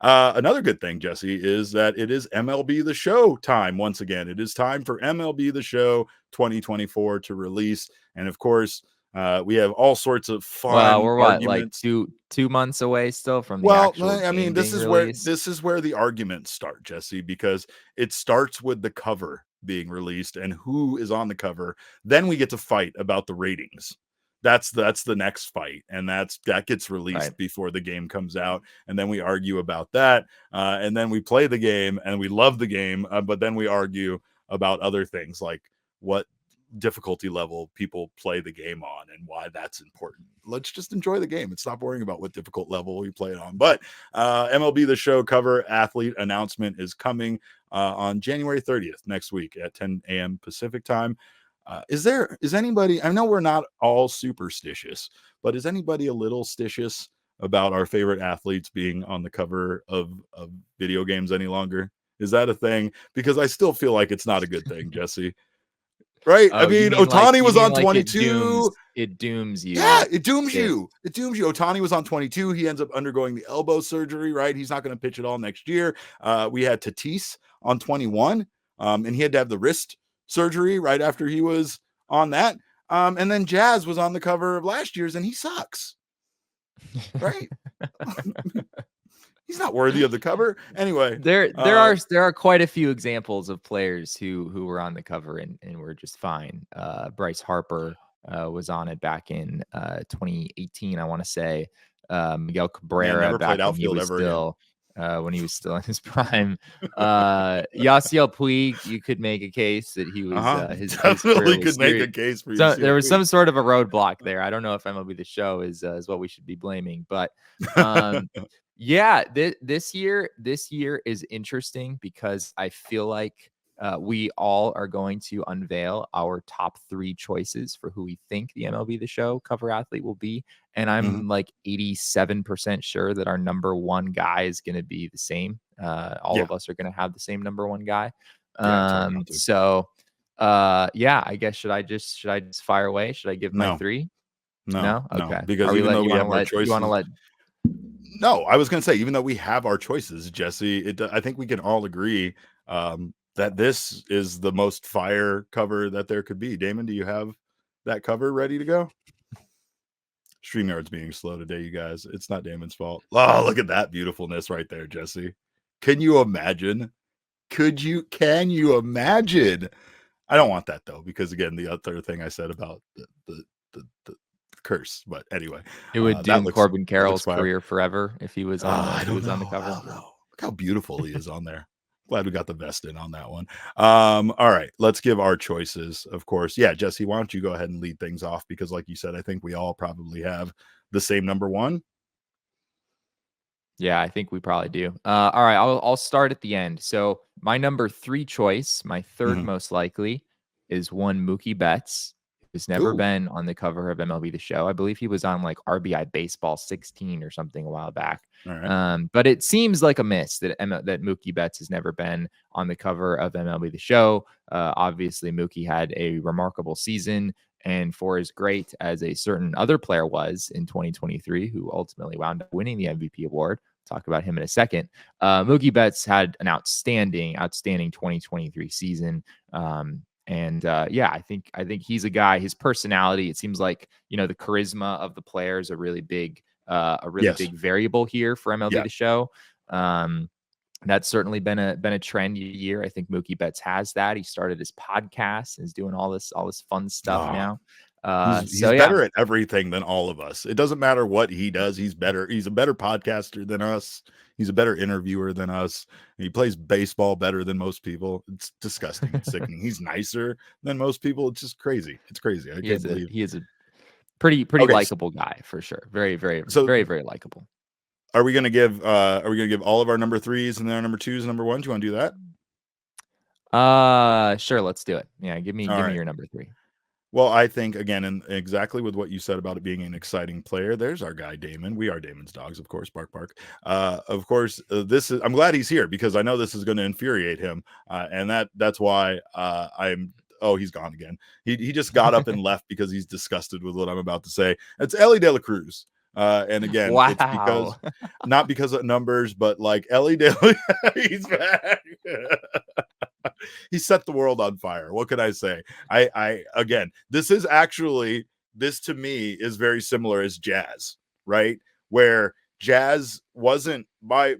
Another good thing, Jesse, is that it is MLB the Show time once again. It is time for MLB the Show 2024 to release. And of course, we have all sorts of Well, fun we're what, like arguments. 2 months away still from the Well, actual I mean, game this being is where released. the arguments start, Jesse, because it starts with the cover being released and who is on the cover. Then we get to fight about the ratings. That's the next fight, and that gets released Right. before the game comes out, and then we argue about that, and then we play the game and we love the game, but then we argue about other things like what difficulty level people play the game on and why that's important. Let's just enjoy the game and stop worrying about what difficult level we play it on. But MLB the Show cover athlete announcement is coming on January 30th next week at 10 a.m. Pacific time. Is anybody, I know we're not all superstitious, but is anybody a little stitious about our favorite athletes being on the cover of video games any longer? Is that a thing? Because I still feel like it's not a good thing, Jesse. Right? I Oh, mean, Ohtani was on it 22. dooms Yeah, you. it dooms you. It dooms you. Ohtani was on 22. He ends up undergoing the elbow surgery, right? He's not going to pitch at all next year. We had Tatis on 21, and he had to have the wrist surgery right after he was on that. And then Jazz was on the cover of last year's, and he sucks, right? He's not worthy of the cover. Anyway, there are quite a few examples of players who were on the cover and were just fine. Bryce Harper was on it back in 2018, I want to say. Miguel Cabrera back when he was still when he was still in his prime. Yasiel Puig, you could make a case that he was his definitely career was could make a case for so you. there was some sort of a roadblock there. I don't know if MLB the Show is what we should be blaming, but yeah, this year is interesting because I feel like we all are going to unveil our top 3 choices for who we think the MLB the Show cover athlete will be. And I'm like 87% sure that our number 1 guy is going to be the same. All of us are going to have the same number 1 guy. So I guess should I just fire away? Should I give my 3? No. Okay. Because even though we have our choices, you want to let. No, I was going to say, even though we have our choices, Jesse, I think we can all agree that this is the most fire cover that there could be. Damon, do you have that cover ready to go? StreamYard's being slow today, you guys. It's not Damon's fault. Oh, look at that beautifulness right there, Jesse. Can you imagine? Can you imagine? I don't want that though, because again, the other thing I said about the curse, but anyway, it would doom Corbin Carroll's career forever if he was on the cover. I don't know. Look how beautiful he is on there. Glad we got the vest in on that one. All right, let's give our choices, of course. Yeah, Jesse, why don't you go ahead and lead things off? Because like you said, I think we all probably have the same number 1. Yeah, I think we probably do. All right, I'll start at the end. So my number 3 choice, my 3rd most likely, is one Mookie Betts, who's never been on the cover of MLB the Show. I believe he was on like RBI Baseball 16 or something a while back. All right. But it seems like a miss that Mookie Betts has never been on the cover of MLB the Show. Obviously, Mookie had a remarkable season, and for as great as a certain other player was in 2023, who ultimately wound up winning the MVP award. Talk about him in a second. Mookie Betts had an outstanding 2023 season. I think he's a guy, his personality, it seems like, the charisma of the player is a really big big variable here for MLB the Show. That's certainly been a trend year. I think Mookie Betts has that. He started his podcast and is doing all this fun stuff now. He's better at everything than all of us. It doesn't matter what he does. He's better. He's a better podcaster than us. He's a better interviewer than us. He plays baseball better than most people. It's disgusting and sickening. He's nicer than most people. It's just crazy. It's crazy. I can't believe he is a pretty likable guy for sure. Very, very, very, very likable. Are we gonna give all of our number 3s and then our number 2s and number 1s? You want to do that? Sure, let's do it. Yeah, give me your number 3. Well, I think, again, and exactly with what you said about it being an exciting player, there's our guy, Damon. We are Damon's dogs, of course, bark, bark. Of course, I'm glad he's here because I know this is going to infuriate him. And that's why he's gone again. He just got up and left because he's disgusted with what I'm about to say. It's Elly De La Cruz. And again, it's Wow. not because of numbers, but like Ellie Daly, he's back. He set the world on fire. What could I say? Again, this to me is very similar as Jazz, right? Where Jazz wasn't by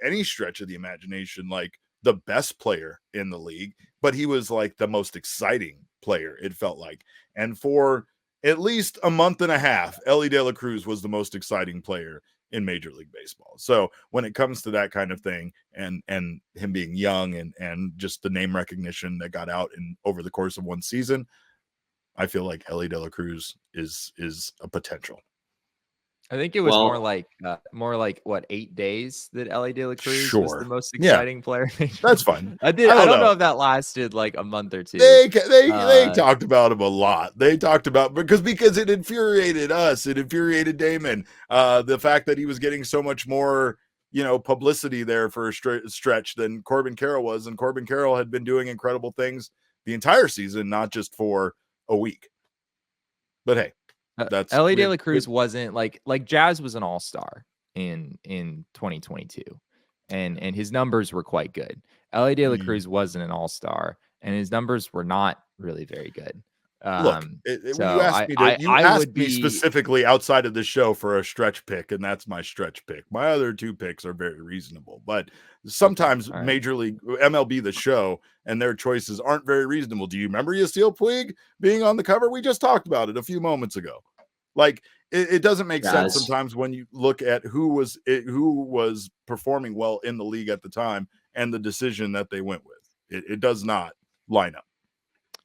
any stretch of the imagination like the best player in the league, but he was like the most exciting player, it felt like. And for at least a month and a half, Ellie De La Cruz was the most exciting player in Major League Baseball. So when it comes to that kind of thing, and him being young and just the name recognition that got out in over the course of one season, I feel like Ellie De La Cruz is a potential. I think it was more like what, 8 days that Ellie De La Cruz was the most Yeah. exciting player. That's fine. I don't know if that lasted like a month or two. They talked about him a lot. They talked about because it infuriated us. It infuriated Damon. The fact that he was getting so much more, publicity there for a stretch than Corbin Carroll was, and Corbin Carroll had been doing incredible things the entire season, not just for a week. But hey, that's Ellie De La Cruz wasn't like Jazz was an all-star in 2022, and his numbers were quite good. Ellie De La Cruz wasn't an all-star, and his numbers were not really very good. Look, you asked me specifically outside of the show for a stretch pick, and that's my stretch pick. My other two picks are very reasonable, but sometimes Major League MLB the Show and their choices aren't very reasonable. Do you remember Yasiel Puig being on the cover? We just talked about it a few moments ago. Like it doesn't make sense sometimes when you look at who was performing well in the league at the time and the decision that they went with. It does not line up.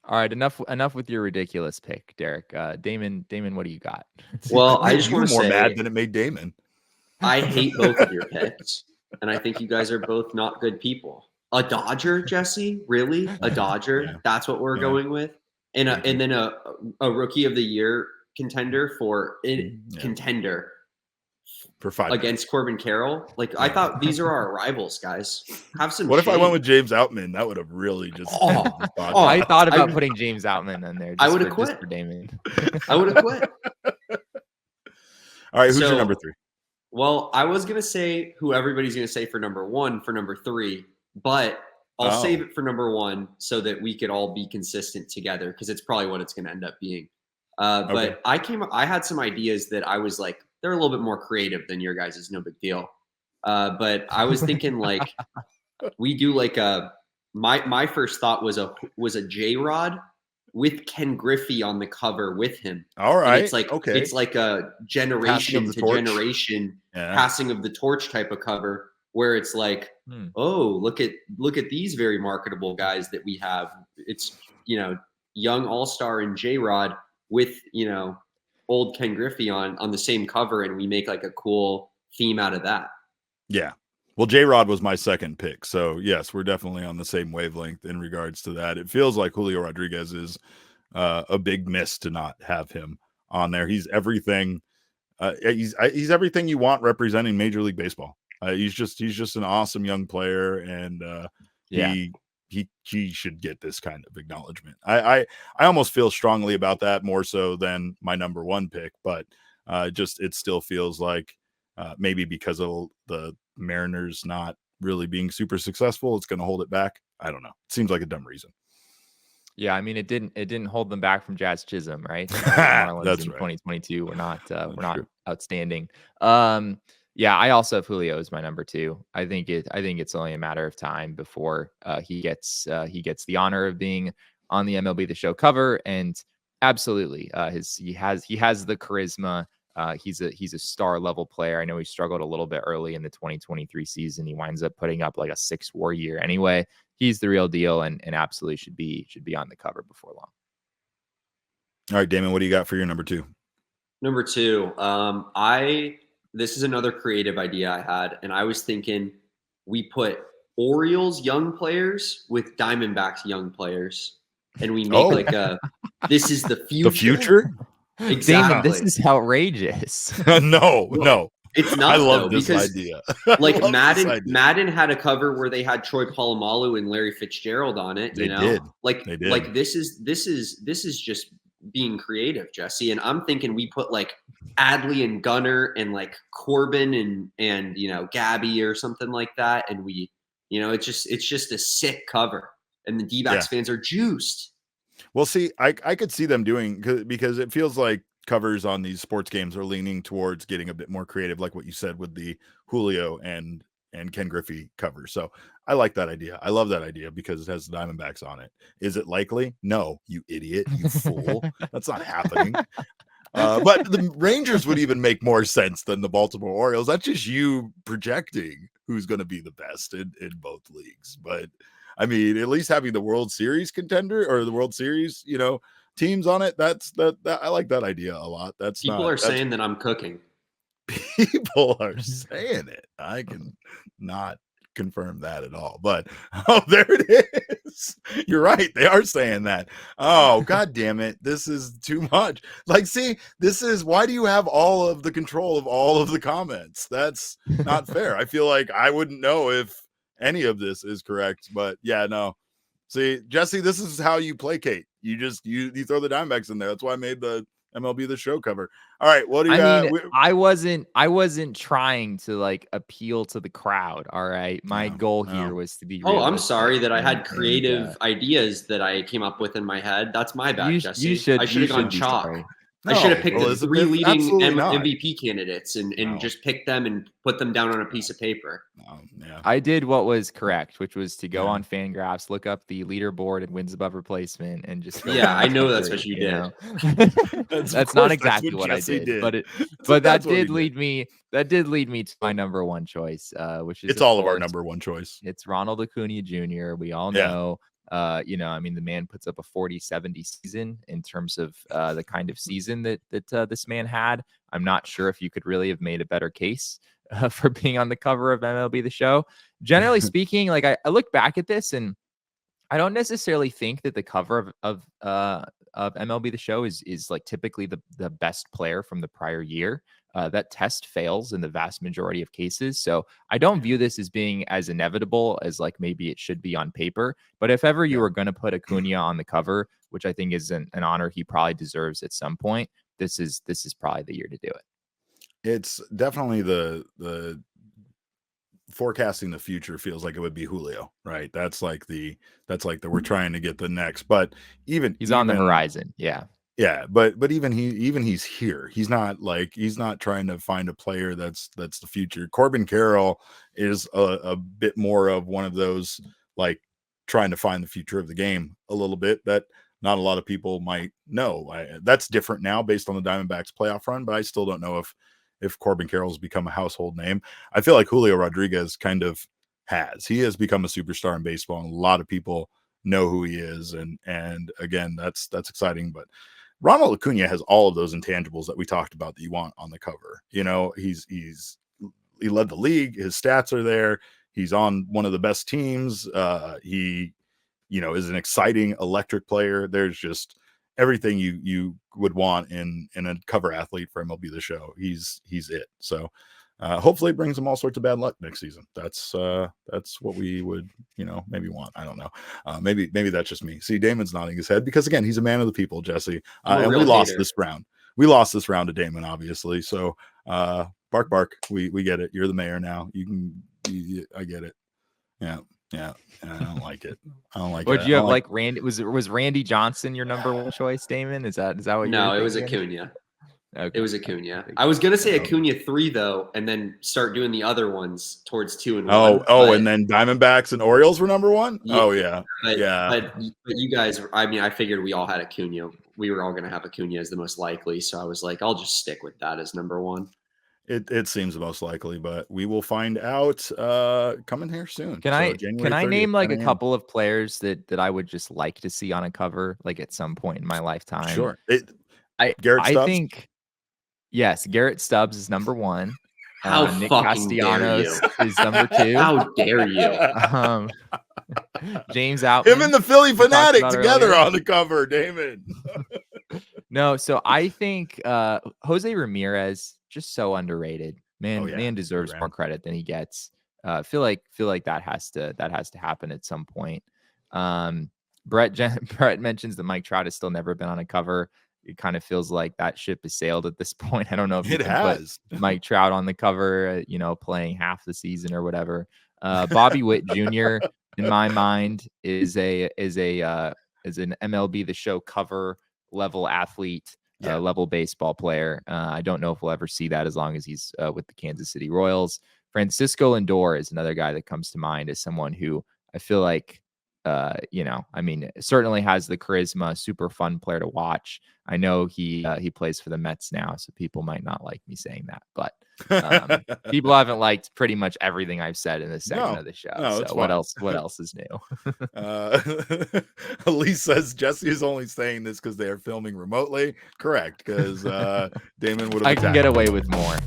All right, enough with your ridiculous pick, Derek. Damon, what do you got? Well, I just want to say, more mad than it made Damon. I hate both of your picks, and I think you guys are both not good people. A Dodger, Jesse? Really? A Dodger? Yeah. That's what we're going with? And then a Rookie of the Year contender contender for 5 against Corbin Carroll. Like, I thought these are our rivals, guys. Have some. What if I went with James Outman? That would have really just. I thought about putting James Outman in there. I would have quit just for Damon. I would have quit. All right, who's your number 3? Well, I was gonna say who everybody's gonna say for number 1 for number 3, but I'll save it for number 1 so that we could all be consistent together, because it's probably what it's gonna end up being. But I had some ideas that I was like, they're a little bit more creative than your guys' is no big deal. But I was thinking like we do like my first thought was a J-Rod with Ken Griffey on the cover with him. All right. And it's like it's like a generation to generation passing of the torch type of cover, where it's like, oh, look at these very marketable guys that we have. It's young all-star and J-Rod with old Ken Griffey on the same cover, and we make like a cool theme out of that. Yeah. Well, J-Rod was my second pick. So yes, we're definitely on the same wavelength in regards to that. It feels like Julio Rodriguez is a big miss to not have him on there. He's everything. He's everything you want representing Major League Baseball. He's just an awesome young player, and he should get this kind of acknowledgement. I almost feel strongly about that, more so than my number 1 pick, but it still feels like maybe because of the Mariners not really being super successful, it's going to hold it back. I don't know. It seems like a dumb reason. Yeah, I mean, it didn't hold them back from Jazz Chisholm, right? Marlins That's in right. 2022 we're not outstanding. Yeah, I also have Julio as my number 2. I think it's only a matter of time before he gets the honor of being on the MLB the Show cover, and absolutely, he has the charisma. He's a star level player. I know he struggled a little bit early in the 2023 season. He winds up putting up like a 6 WAR year. Anyway, he's the real deal, and absolutely should be on the cover before long. All right, Damon, what do you got for your number 2? Number 2, this is another creative idea I had, and I was thinking we put Orioles young players with Diamondbacks young players, and we make this is the future. The future? Exactly. Damon, this is outrageous. No. It's not. I love this idea. Like Madden had a cover where they had Troy Polamalu and Larry Fitzgerald on it. They did. Like this is just being creative, Jesse. And I'm thinking we put like Adley and Gunner and like Corbin and Gabby or something like that, and we, it's just a sick cover, and the D-backs fans are juiced. Well, see, I could see them doing, because it feels like covers on these sports games are leaning towards getting a bit more creative, like what you said with the Julio and Ken Griffey cover. So I like that idea. I love that idea because it has the Diamondbacks on it. Is it likely? No, you idiot, you fool. That's not happening. But the Rangers would even make more sense than the Baltimore Orioles. That's just you projecting who's going to be the best in both leagues. But I mean, at least having the World Series contender or the World Series, teams on it, that I like that idea a lot. People are saying that I'm cooking. People are saying it. I can not confirm that at all. But there it is. You're right. They are saying that. Oh, God damn it. This is too much. Like, see, this is why do you have all of the control of all of the comments? That's not fair. I feel like I wouldn't know if any of this is correct. But yeah, no. See, Jesse, this is how you placate. You just you throw the Diamondbacks in there. That's why I made the MLB the Show cover. All right, what do you? I wasn't trying to like appeal to the crowd. All right, my goal here was to be. Oh, I'm sorry that I had creative ideas that I came up with in my head. That's my bad, Jesse. I should have gone chalk. I should have picked the 3 leading MVP candidates and just picked them and put them down on a piece of paper. I did what was correct, which was to go on Fangraphs, look up the leaderboard and wins above replacement, and just I know that's what you did. That's not exactly what I did, but that did lead me. That did lead me to my number one choice, which is it's all of our number one choice. It's Ronald Acuna Jr. We all know. I mean, the man puts up a 40-70 season in terms of the kind of season that this man had. I'm not sure if you could really have made a better case for being on the cover of MLB The Show. Generally speaking, like I look back at this and I don't necessarily think that the cover of MLB The Show is like typically the best player from the prior year. That test fails in the vast majority of cases. So I don't view this as being as inevitable as like maybe it should be on paper. But if ever you were going to put Acuna on the cover, which I think is an honor he probably deserves at some point, this is probably the year to do it. It's definitely the forecasting the future feels like it would be Julio, right? That's like we're trying to get the next, but he's on the horizon. Yeah, but even he's here. He's not trying to find a player that's the future. Corbin Carroll is a bit more of one of those like trying to find the future of the game a little bit that not a lot of people might know. That's different now based on the Diamondbacks playoff run, but I still don't know if Corbin Carroll's become a household name. I feel like Julio Rodriguez kind of has. He has become a superstar in baseball, and a lot of people know who he is, and again, that's exciting, but Ronald Acuna has all of those intangibles that we talked about that you want on the cover. He led the league. His stats are there. He's on one of the best teams. He, is an exciting electric player. There's just everything you would want in a cover athlete for MLB The Show. He's it. So hopefully it brings him all sorts of bad luck next season. That's what we would, maybe want. I don't know. Maybe that's just me. See, Damon's nodding his head because again, he's a man of the people, Jesse. And we lost this round. We lost this round to Damon, obviously. So bark. We get it. You're the mayor now. I get it. Yeah. I don't like it. I don't like it. Would you have like Randy? Was Randy Johnson your number one choice, Damon? Is that what you No, it was Acuna. Okay. It was Acuna. I was gonna say Acuna 3 though, and then start doing the other ones towards 2 and 1. And then Diamondbacks and Orioles were number 1. Yeah. But you guys, I mean, I figured we all had Acuna. We were all gonna have Acuna as the most likely, so I was like, I'll just stick with that as number 1. It seems the most likely, but we will find out coming here soon. Can I name like a couple of players that I would just like to see on a cover like at some point in my lifetime? Sure. Garrett Stubbs? I think yes, Garrett Stubbs is number 1. How Nick fucking Castellanos dare you? is number 2. How dare you? James Outman. Him and the Philly Fanatic together on the cover, Damon. No, so I think Jose Ramirez just so underrated. Man deserves more credit than he gets. Feel like that has to happen at some point. Brett mentions that Mike Trout has still never been on a cover. it kind of feels like that ship has sailed at this point. I don't know if you It can has. put Mike Trout on the cover, playing half the season or whatever. Bobby Witt Jr. in my mind is an MLB the Show cover level athlete, level baseball player. I don't know if we'll ever see that as long as he's with the Kansas City Royals. Francisco Lindor is another guy that comes to mind as someone who I feel like, certainly has the charisma, super fun player to watch. I know he plays for the Mets now, so people might not like me saying that, but people haven't liked pretty much everything I've said in this segment of the show. No, so what else is new? Elise says Jesse is only saying this because they are filming remotely. Correct, because Damon would have. I can get away with more.